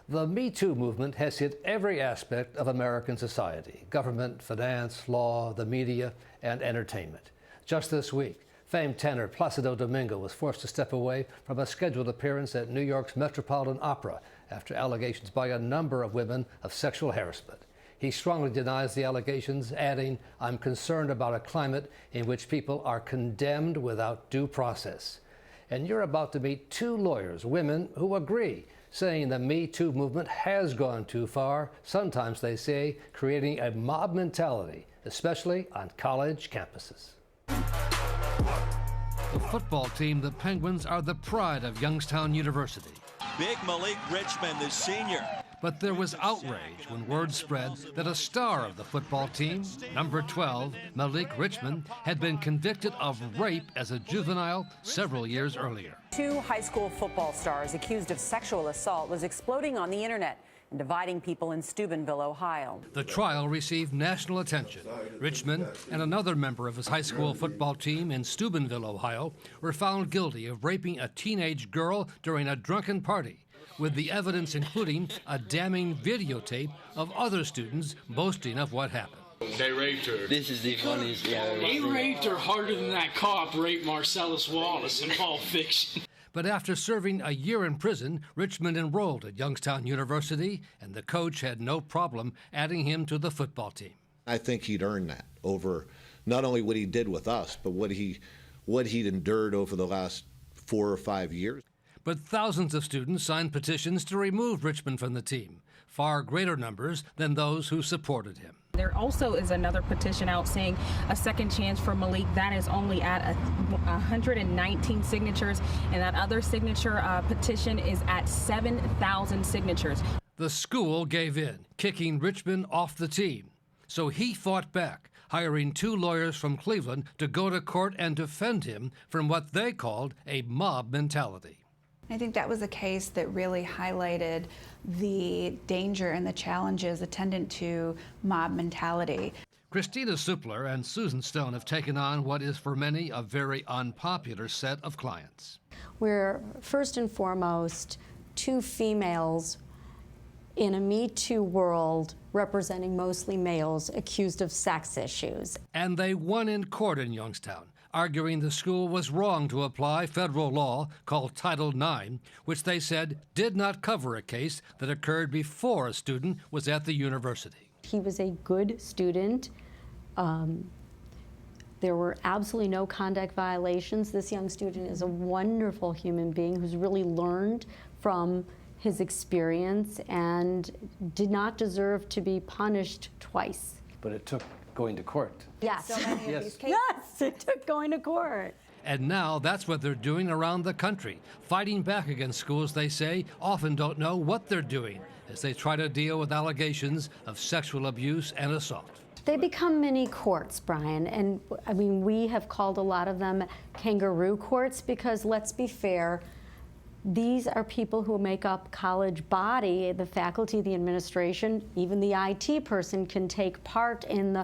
The MeToo movement has hit every aspect of American society: government, finance, law, the media, and entertainment. Just this week, famed tenor Placido Domingo was forced to step away from a scheduled appearance at New York's Metropolitan Opera after allegations by a number of women of sexual harassment. He strongly denies the allegations, adding, "I'm concerned about a climate in which people are condemned without due process." And you're about to meet two lawyers, women who agree, saying the Me Too movement has gone too far, sometimes they say creating a mob mentality, especially on college campuses. The football team, the Penguins, are the pride of Youngstown University. Big Malik Richmond, the senior. But there was outrage when word spread that a star of the football team, number 12, Malik Richmond, had been convicted of rape as a juvenile several years earlier. Two high school football stars accused of sexual assault was exploding on the internet and dividing people in Steubenville, Ohio. The trial received national attention. Richmond and another member of his high school football team in Steubenville, Ohio, were found guilty of raping a teenage girl during a drunken party, with the evidence including a damning videotape of other students boasting of what happened. They raped her. This is the funniest. Yeah, they raped her harder than that cop raped Marcellus Wallace in Pulp Fiction. But after serving a year in prison, Richmond enrolled at Youngstown University, and the coach had no problem adding him to the football team. I think he'd earned that over not only what he did with us, but what he'd endured over the last 4 or 5 years. But thousands of students signed petitions to remove Richmond from the team, far greater numbers than those who supported him. There also is another petition out saying a second chance for Malik. That is only at 119 signatures, and that other signature petition is at 7,000 signatures. The school gave in, kicking Richmond off the team. So he fought back, hiring two lawyers from Cleveland to go to court and defend him from what they called a mob mentality. I think that was a case that really highlighted the danger and the challenges attendant to mob mentality. Kristina Supler and Susan Stone have taken on what is for many a very unpopular set of clients. We're first and foremost two females in a Me Too world representing mostly males accused of sex issues. And they won in court in Youngstown, arguing the school was wrong to apply federal law called Title IX, which they said did not cover a case that occurred before a student was at the university. He was a good student. There were absolutely no conduct violations. This young student is a wonderful human being who's really learned from his experience and did not deserve to be punished twice. But it took going to court. Yes. So many of these cases. Yes, it took going to court. And now that's what they're doing around the country, fighting back against schools they say often don't know what they're doing as they try to deal with allegations of sexual abuse and assault. They become mini courts, Brian, and I mean, we have called a lot of them kangaroo courts because, let's be fair, these are people who make up college body, the faculty, the administration, even the IT person can take part in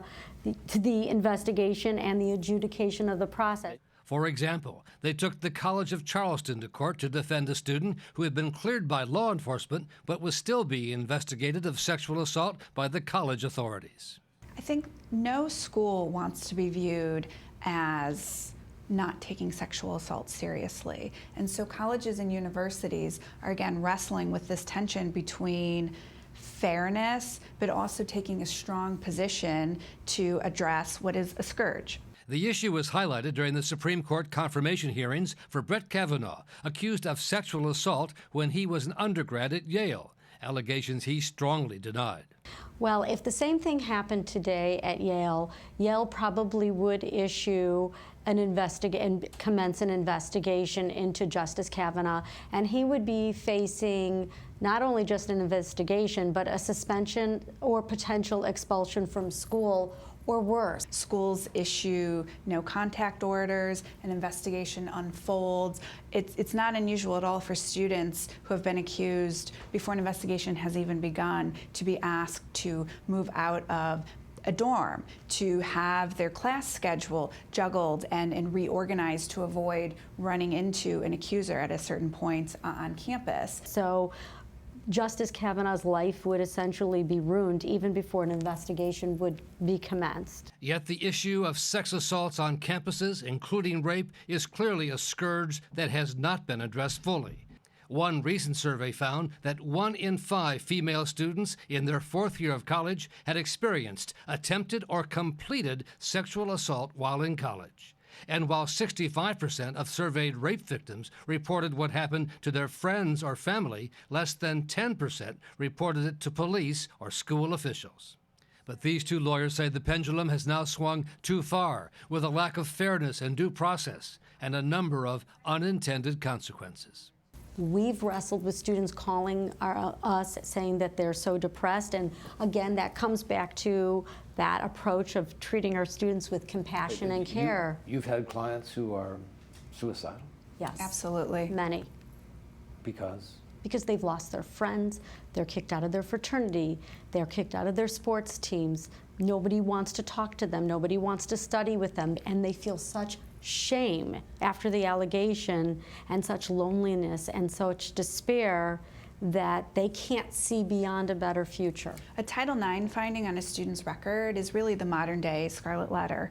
the investigation and the adjudication of the process. For example, they took the College of Charleston to court to defend a student who had been cleared by law enforcement but was still being investigated of sexual assault by the college authorities. I think no school wants to be viewed as not taking sexual assault seriously. And so colleges and universities are again wrestling with this tension between fairness, but also taking a strong position to address what is a scourge. The issue was highlighted during the Supreme Court confirmation hearings for Brett Kavanaugh, accused of sexual assault when he was an undergrad at Yale, allegations he strongly denied. Well, if the same thing happened today at Yale, Yale probably would issue and commence an investigation into Justice Kavanaugh, and he would be facing not only just an investigation, but a suspension or potential expulsion from school or worse. Schools issue no contact orders, an investigation unfolds. It's not unusual at all for students who have been accused before an investigation has even begun to be asked to move out of a dorm, to have their class schedule juggled and reorganized to avoid running into an accuser at a certain point on campus. So Justice Kavanaugh's life would essentially be ruined even before an investigation would be commenced. Yet the issue of sex assaults on campuses, including rape, is clearly a scourge that has not been addressed fully. One recent survey found that 1 in 5 female students in their 4th year of college had experienced attempted or completed sexual assault while in college. And while 65% of surveyed rape victims reported what happened to their friends or family, less than 10% reported it to police or school officials. But these two lawyers say the pendulum has now swung too far, with a lack of fairness and due process, and a number of unintended consequences. We've wrestled with students calling us saying that they're so depressed, and again, that comes back to that approach of treating our students with compassion and care. You've had clients who are suicidal? Yes. Absolutely. Many. Because? Because they've lost their friends, they're kicked out of their fraternity, they're kicked out of their sports teams, nobody wants to talk to them, nobody wants to study with them, and they feel such shame after the allegation and such loneliness and such despair that they can't see beyond a better future. A Title IX finding on a student's record is really the modern day scarlet letter.